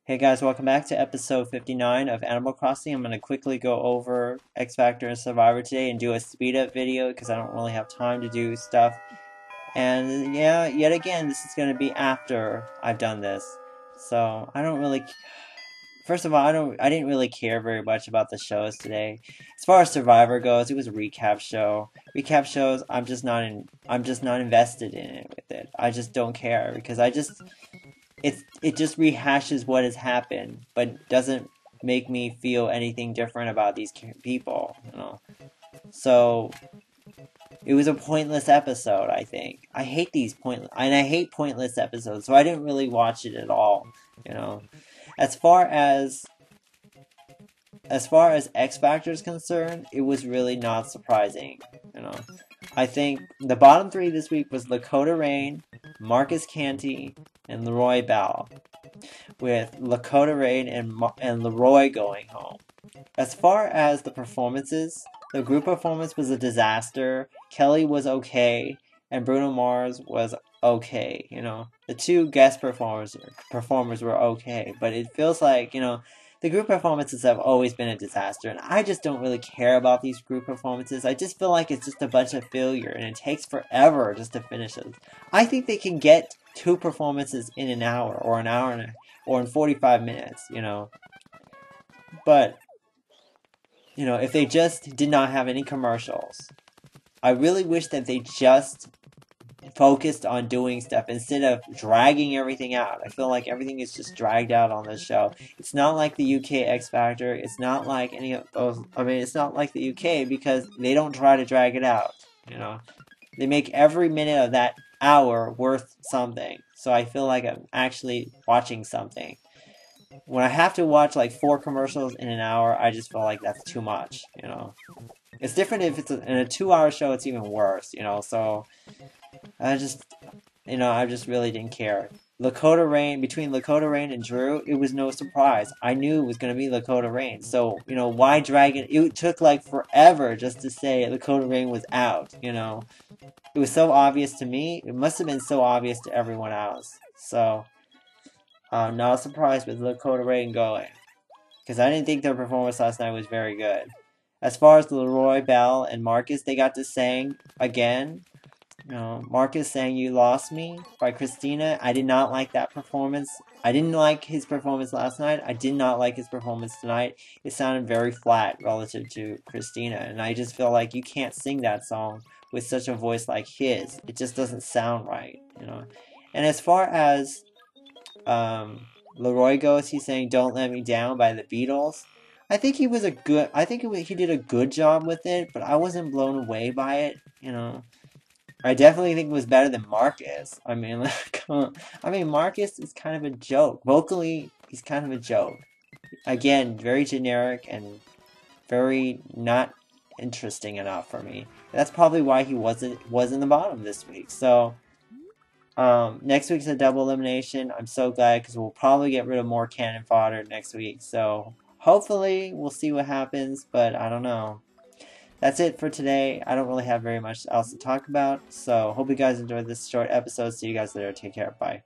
Hey guys, welcome back to episode 59 of Animal Crossing. I'm going to quickly go over X Factor and Survivor today and do a speed up video because I don't really have time to do stuff. And yeah, yet again, this is going to be after I've done this. So, I don't really First of all, I didn't really care very much about the shows today. As far as Survivor goes, it was a recap show. Recap shows, I'm just not invested in it with it. I just don't care because it just rehashes what has happened, but doesn't make me feel anything different about these people, you know. So it was a pointless episode, I think. I hate I hate pointless episodes, so I didn't really watch it at all, you know. As far as X Factor is concerned, it was really not surprising, you know. I think the bottom three this week was Lakota Rain, Marcus Canty, and Leroy Bell, with Lakota Rain and Leroy going home. As far as the performances, the group performance was a disaster. Kelly was okay, and Bruno Mars was okay. You know, the two guest performers were okay, but it feels like, you know, the group performances have always been a disaster, and I just don't really care about these group performances. I just feel like it's just a bunch of failure, and it takes forever just to finish it. I think they can get two performances in an hour, or or in 45 minutes, you know. But, you know, if they just did not have any commercials, I really wish that they just focused on doing stuff instead of dragging everything out. I feel like everything is just dragged out on this show. It's not like the UK X Factor. It's not like any of those. I mean, it's not like the UK because they don't try to drag it out. You know, they make every minute of that hour worth something. So I feel like I'm actually watching something. When I have to watch like 4 commercials in an hour, I just feel like that's too much. You know, it's different if it's in a 2-hour show. It's even worse. You know, so. I just really didn't care. Between Lakota Rain and Drew, it was no surprise. I knew it was going to be Lakota Rain. So, you know, why drag it? It took like forever just to say Lakota Rain was out, you know. It was so obvious to me. It must have been so obvious to everyone else. So, not surprised with Lakota Rain going. Because I didn't think their performance last night was very good. As far as Leroy Bell and Marcus, they got to sing again. Marcus sang You Lost Me by Christina. I did not like that performance. I didn't like his performance last night. I did not like his performance tonight. It sounded very flat relative to Christina. And I just feel like you can't sing that song with such a voice like his. It just doesn't sound right, you know. And as far as Leroy goes, he's saying Don't Let Me Down by the Beatles. I think he he did a good job with it, but I wasn't blown away by it, you know. I definitely think it was better than Marcus. I mean, like, Marcus is kind of a joke. Vocally, he's kind of a joke. Again, very generic and very not interesting enough for me. That's probably why he was in the bottom this week. So, next week's a double elimination. I'm so glad because we'll probably get rid of more cannon fodder next week. So, hopefully, we'll see what happens, but I don't know. That's it for today. I don't really have very much else to talk about. So, hope you guys enjoyed this short episode. See you guys later. Take care. Bye.